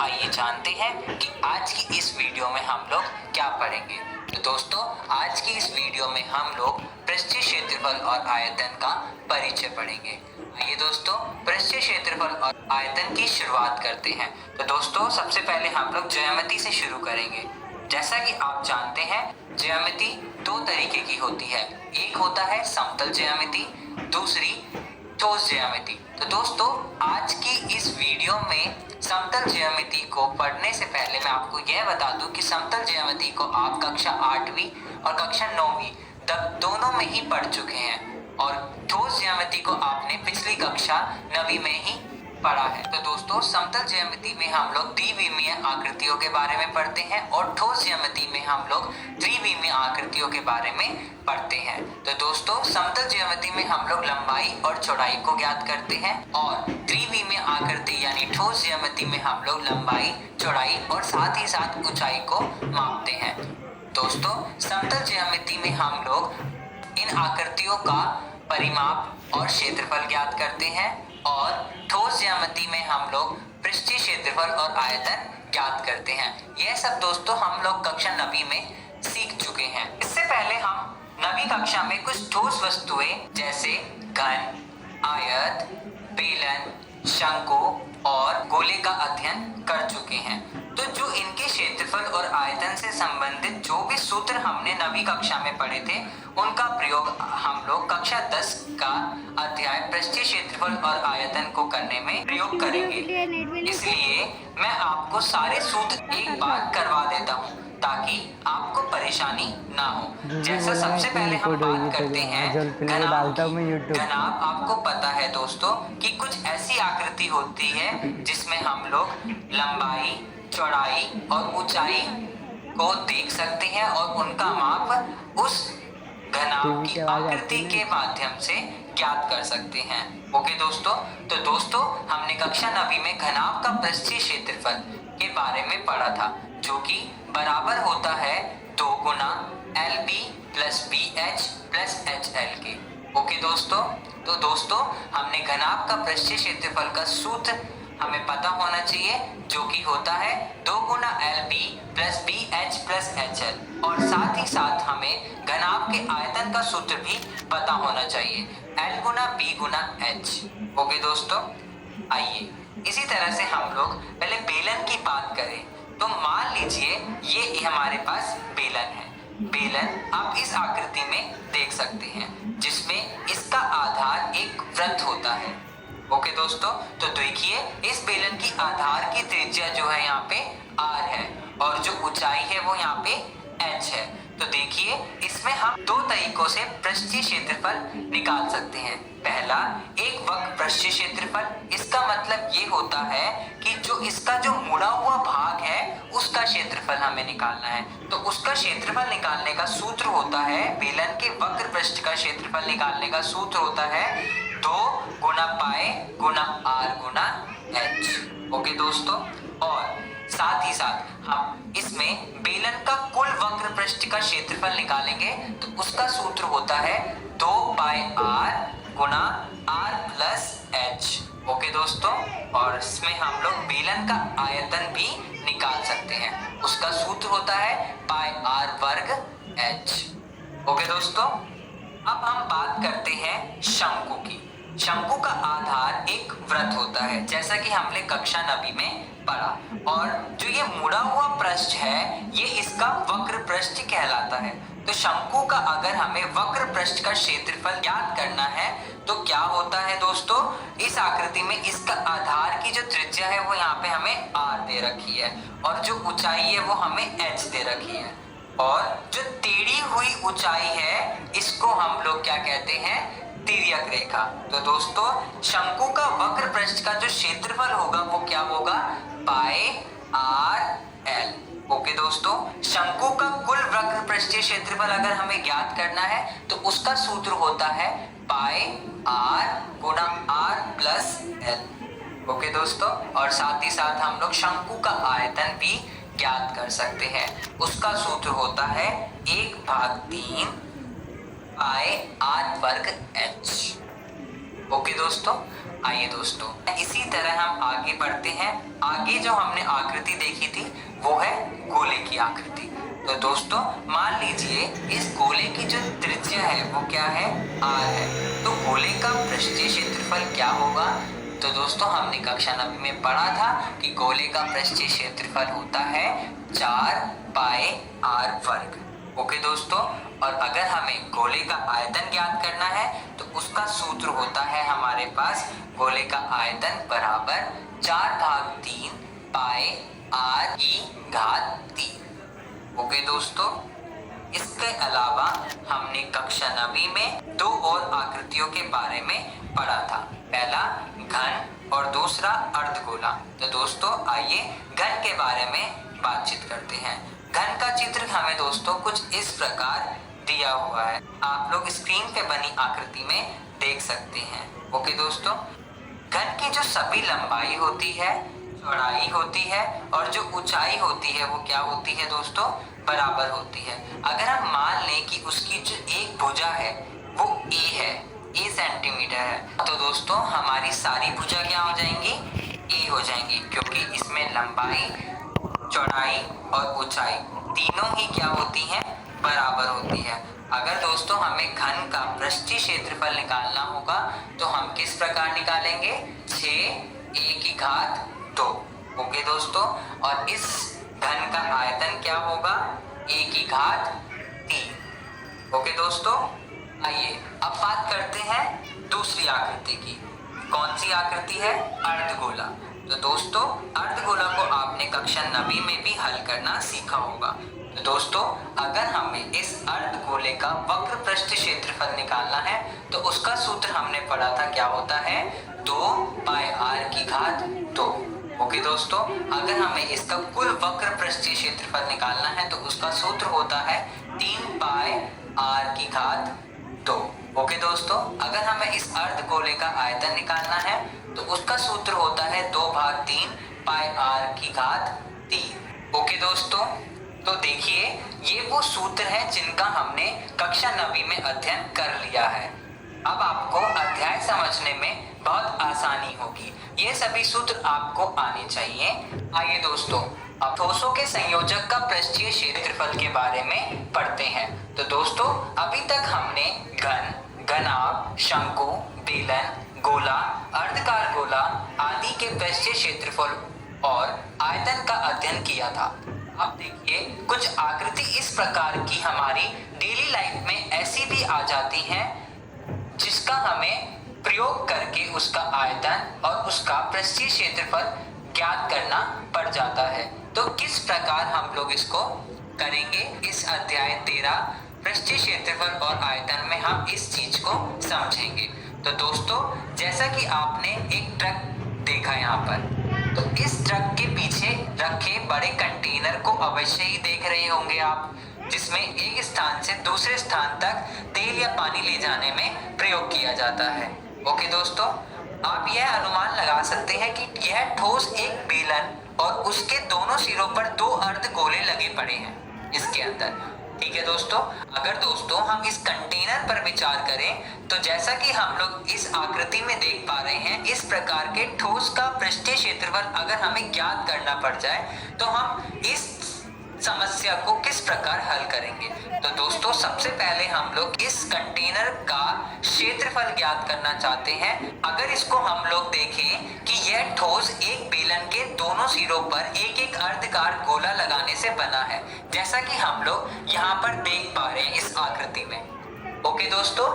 आइए जानते हैं कि आज की इस वीडियो में हम लोग क्या पढ़ेंगे। तो दोस्तों, आज की इस वीडियो में हम लोग पृष्ठीय क्षेत्रफल और आयतन का परिचय पढ़ेंगे। आइए दोस्तों, पृष्ठीय क्षेत्रफल और आयतन की शुरुआत करते हैं। तो दोस्तों, सबसे पहले हम लोग ज्यामिति से शुरू करेंगे। जैसा कि आप जानते हैं, ज्यामिति दो तरीके की होती है। एक होता है समतल ज्यामिति, दूसरी ठोस ज्यामिति। तो दोस्तों, आज की इस वीडियो में समतल ज्यामिति को पढ़ने से पहले मैं आपको यह बता दूं कि समतल ज्यामिति को आप कक्षा 8वीं और कक्षा 9वीं दोनों में ही पढ़ चुके हैं और ठोस ज्यामिति को आपने पिछली कक्षा 9वीं में ही पढ़ा है। तो दोस्तों, समतल ज्यामिति में हम लोग द्विविमीय आकृतियों के बारे में पढ़ते हैं और ठोस ज्यामिति में हम लोग त्रिविमीय आकृतियों के बारे में पढ़ते हैं। तो दोस्तों, समतल ज्यामिति में हम लोग लंबाई और चौड़ाई को ज्ञात करते हैं और त्रिविमीय आकृति यानी ठोस ज्यामिति में हम लोग लंबाई, चौड़ाई और साथ ही साथ ऊंचाई को मापते हैं। दोस्तों, समतल ज्यामिति में हम लोग इन आकृतियों का परिमाप और क्षेत्रफल ज्ञात करते हैं और ठोस ज्यामिति में हम लोग पृष्ठीय क्षेत्रफल और आयतन ज्ञात करते हैं। यह सब दोस्तों हम लोग कक्षा 9वीं में सीख चुके हैं। इससे पहले हम 9वीं कक्षा में कुछ ठोस वस्तुएं जैसे घन, आयत, बेलन, शंकु और गोले का अध्ययन कर चुके हैं। तो जो इनके क्षेत्रफल और आयतन से संबंधित जो भी सूत्र हमने 9वीं कक्षा में पढ़े थे, उनका प्रयोग हम लोग कक्षा 10 का अध्याय पृष्ठीय क्षेत्रफल और आयतन को करने में प्रयोग करेंगे। इसलिए मैं आपको सारे सूत्र एक बार करवा देता हूँ ताकि आपको परेशानी ना हो। जैसा सबसे पहले हम बात करते हैं घनाभ की। घनाभ आपको पता है दोस्तों कि कुछ ऐसी आकृति होती है जिसमें हम लोग लंबाई, चौड़ाई और ऊंचाई को देख सकते हैं और उनका माप उस घनाभ की आकृति के माध्यम से ज्ञात कर सकते हैं। ओके दोस्तों, तो दोस्तों हमने कक्षा 9वीं में घनाभ का पृष्ठीय क्षेत्रफल के बारे में पढ़ा था, जो कि बराबर होता है 2 गुना LB plus BH plus HL के। ओके दोस्तों, तो दोस्तों हमने घनाभ का पृष्ठीय क्षेत्रफल का सूत्र हमें पता होना चाहिए, जो कि होता है 2 गुना LB plus BH plus HL और साथ ही साथ हमें घनाभ के आयतन का सूत्र भी पता होना चाहिए, L गुना B गुना H। ओके दोस्तों, आइए इसी तरह से हम लोग पहले बेलन की बात करें। तो मान लीजिए ये हमारे पास बेलन है। बेलन आप इस आकृति में देख सकते हैं जिसमें इसका आधार एक वृत्त होता है। ओके दोस्तों, तो देखिए इस बेलन की आधार की त्रिज्या जो है यहाँ पे R है और जो ऊंचाई है वो यहाँ पे H है। तो देखिए इसमें हम दो तरीकों से पृष्ठीय क्षेत्रफल निकाल सकते हैं। पहला, एक वक्र पृष्ठीय क्षेत्रफल। इसका मतलब ये होता है कि जो इसका जो मुड़ा हुआ भाग है उसका क्षेत्रफल हमें निकालना है। तो उसका क्षेत्रफल निकालने का सूत्र होता है, बेलन के वक्र पृष्ठ का क्षेत्रफल निकालने का सूत्र होता है 2 गुना पाई गुना R गुना H। ओके दोस्तों, और साथ ही साथ हम इसमें बेलन का कुल वक्र पृष्ठ का क्षेत्रफल निकालेंगे तो उसका सूत्र होता है 2 पाई R गुना R प्लस H। ओके दोस्तों, और इसमें हम लोग बेलन का आयतन भी निकाल सकते हैं, उसका सूत्र होता है पाई R वर्ग H। ओके दोस्तों, अब हम बात करते हैं शंकु की। शंकु का आधार एक वृत्त होता है, जैसा कि हमने कक्षा 9वीं में पढ़ा, और जो ये मुड़ा हुआ पृष्ठ है ये इसका वक्र पृष्ठ कहलाता है। तो शंकु का अगर हमें वक्र पृष्ठ का क्षेत्रफल ज्ञात करना है तो क्या होता है दोस्तों, इस आकृति में इसका आधार की जो त्रिज्या है वो यहाँ पे हमें R दे रखी है और जो ऊंचाई है वो हमें H दे रखी है, और जो टेढ़ी हुई ऊंचाई है इसको हम लोग क्या कहते हैं, तिर्यक रेखा। तो दोस्तों शंकु का वक्र पृष्ठ का जो क्षेत्रफल होगा वो क्या होगा, पाई RL। ओके दोस्तों, शंकु का कुल वक्र पृष्ठीय क्षेत्रफल अगर हमें ज्ञात करना है तो उसका सूत्र होता है पाई R गुना R प्लस L। ओके दोस्तों, और साथ ही साथ हम लोग शंकु का आयतन भी ज्ञात कर सकते हैं, उसका सूत्र होता है 1/3 पाई R वर्ग H। ओके दोस्तों, आइए दोस्तों इसी तरह हम आगे बढ़ते हैं। आगे जो हमने आकृति देखी थी वो है गोले की आकृति। तो दोस्तों मान लीजिए इस गोले की जो त्रिज्या है वो क्या है, r है। तो गोले का पृष्ठीय क्षेत्रफल क्या होगा? तो दोस्तों हमने कक्षा 9 में पढ़ा था कि गोले का पृष्ठीय क्षेत्रफल होता है 4 पाई r वर्ग। ओके दोस्तों, और अगर हमें गोले का आयतन ज्ञात करना है तो उसका सूत्र होता है हमारे पास गोले का आयतन बराबर 4/3 पाई r की घात 3। ओके दोस्तों, इसके अलावा हमने कक्षा 9 में दो और आकृतियों के बारे में पढ़ा था। पहला घन और दूसरा अर्धगोला। तो दोस्तों आइए घन के बारे में बातचीत करते हैं। घन का चित्र हमें दोस्तों कुछ इस प्रकार दिया हुआ है, आप लोग स्क्रीन पे बनी आकृति में देख सकते हैं। ओके दोस्तों, घन की जो सभी लंबाई होती है, चौड़ाई होती है और जो ऊंचाई होती है वो क्या होती है दोस्तों, बराबर होती है। अगर हम मान लें कि उसकी जो एक भुजा है वो a है, a सेंटीमीटर है, तो दोस्तों हमारी सारी भुजा क्या हो जाएंगी, a हो जाएंगी, क्योंकि इसमें लंबाई, चौड़ाई और ऊंचाई तीनों ही क्या होती हैं, बराबर होती है। अगर दोस्तों हमें घन का पृष्ठीय क्षेत्रफल निकालना होगा तो हम किस प्रकार निकालेंगे, 6a की घात 2। ओके दोस्तों, और इस घन का आयतन क्या होगा, a की घात 3। ओके दोस्तों, आइए अब बात करते हैं दूसरी आकृति की। कौन सी आकृति है, अर्धगोला। तो दोस्तों अर्धगोला को आपने कक्षा 9 में भी हल करना सीखा होगा। तो दोस्तों अगर हमें इस अर्धगोले का वक्र पृष्ठ क्षेत्रफल निकालना है तो उसका सूत्र हमने पढ़ा था, क्या होता है, 2 पाई r की घात 2। ओके दोस्तों, अगर हमें इसका कुल वक्र पृष्ठीय क्षेत्रफल निकालना है तो उसका सूत्र होता है 3 पाई r की घात 2। ओके दोस्तों, अगर हमें इस अर्धगोले का आयतन निकालना है तो उसका सूत्र होता है 2/3 पाई r की घात 3। ओके दोस्तों, तो देखिए ये वो सूत्र हैं जिनका हमने कक्षा 9 में अध्ययन कर लिया है। अब आपको अध्याय समझने में बहुत आसानी होगी, ये सभी सूत्र आपको आने चाहिए। आइए दोस्तों अब ठोसों के संयोजक का पृष्ठीय क्षेत्रफल के बारे में पढ़ते हैं। तो दोस्तों अभी तक हमने घन, घनाभ, शंकु, बेलन, गोला, अर्धकार गोला आदि के पृष्ठीय क्षेत्रफल और आयतन का अध्ययन किया था। अब देखिए कुछ आकृति इस प्रकार की हमारी डेली लाइफ में ऐसी भी आ जाती हैं जिसका हमें प्रयोग करके उसका आयतन और उसका पृष्ठीय क्षेत्रफल ज्ञात करना पड़ जाता है। तो किस प्रकार हम लोग इसको करेंगे, इस अध्याय 13 पृष्ठीय क्षेत्रफल और आयतन में हम इस चीज को समझेंगे। तो दोस्तों जैसा कि आपने एक ट्रक देखा यहाँ पर, तो इस ट्रक के पीछे रखे बड़े कंटेनर को अवश्य ही देख रहे होंगे आप, जिसमें एक स्थान से दूसरे स्थान तक तेल या पानी ले जाने में प्रयोग किया जाता है। ओके दोस्तों, आप यह अनुमान लगा सकते हैं कि यह ठोस एक बेलन और उसके दोनों सिरों पर 2 अर्धगोले लगे पड़े हैं इसके अंदर। ठीक है दोस्तों, अगर दोस्तों हम इस कंटेनर पर विचार करें तो जैसा कि हम लोग इस आकृति में देख पा रहे हैं, इस प्रकार के ठोस का पृष्ठीय क्षेत्रफल अगर हमें ज्ञात करना पड़ जाए तो हम इस समस्या को किस प्रकार हल करेंगे। तो दोस्तों सबसे पहले हम लोग इस कंटेनर का क्षेत्रफल ज्ञात करना चाहते हैं। अगर इसको हम लोग देखें कि यह ठोस एक बेलन के दोनों सिरों पर एक एक अर्धकार गोला लगाने से बना है, जैसा कि हम लोग यहाँ पर देख पा रहे हैं इस आकृति में। ओके दोस्तों,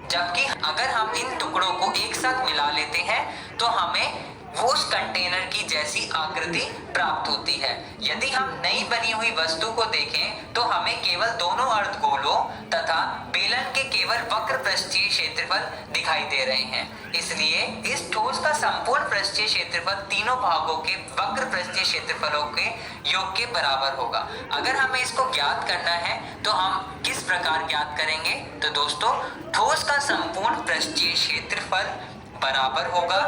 जबकि अगर हम इन टुकड़ों को एक साथ मिला लेते हैं तो हमें वो उस कंटेनर की जैसी आकृति प्राप्त होती है। यदि हम नई बनी हुई वस्तु को देखें तो हमें केवल दोनों अर्धगोलों तथा बेलन के केवल वक्र पृष्ठीय क्षेत्रफल दिखाई दे रहे हैं। इसलिए इस ठोस का संपूर्ण पृष्ठीय क्षेत्रफल तीनों भागों के वक्र पृष्ठीय क्षेत्रफलों के योग के बराबर होगा। अगर हमें इसको ज्ञात करना है तो हम किस प्रकार ज्ञात करेंगे, तो दोस्तों ठोस का संपूर्ण पृष्ठीय क्षेत्रफल बराबर होगा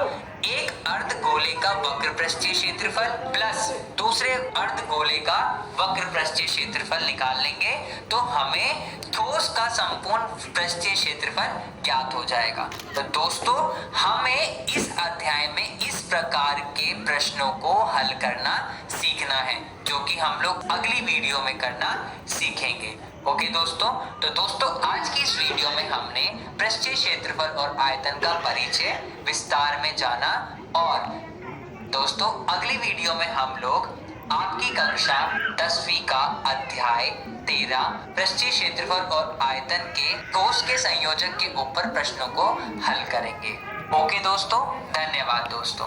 एक अर्धगोले का वक्र पृष्ठीय क्षेत्रफल प्लस दूसरे अर्धगोले का वक्र पृष्ठीय क्षेत्रफल निकाल लेंगे तो हमें ठोस का संपूर्ण पृष्ठीय क्षेत्रफल ज्ञात हो जाएगा। तो दोस्तों हमें इस अध्याय में इस प्रकार के प्रश्नों को हल करना सीखना है, जो कि हम लोग अगली वीडियो में करना सीखेंगे। ओके दोस्तों, तो दोस्तों आज की इस वीडियो में हमने पृष्ठीय क्षेत्रफल और आयतन का परिचय विस्तार में जाना और दोस्तों अगली वीडियो में हम लोग आपकी कक्षा 10वीं का अध्याय 13 पृष्ठीय क्षेत्रफल और आयतन के ठोस के संयोजक के ऊपर प्रश्नों को हल करेंगे। ओके दोस्तों, धन्यवाद दोस्तों।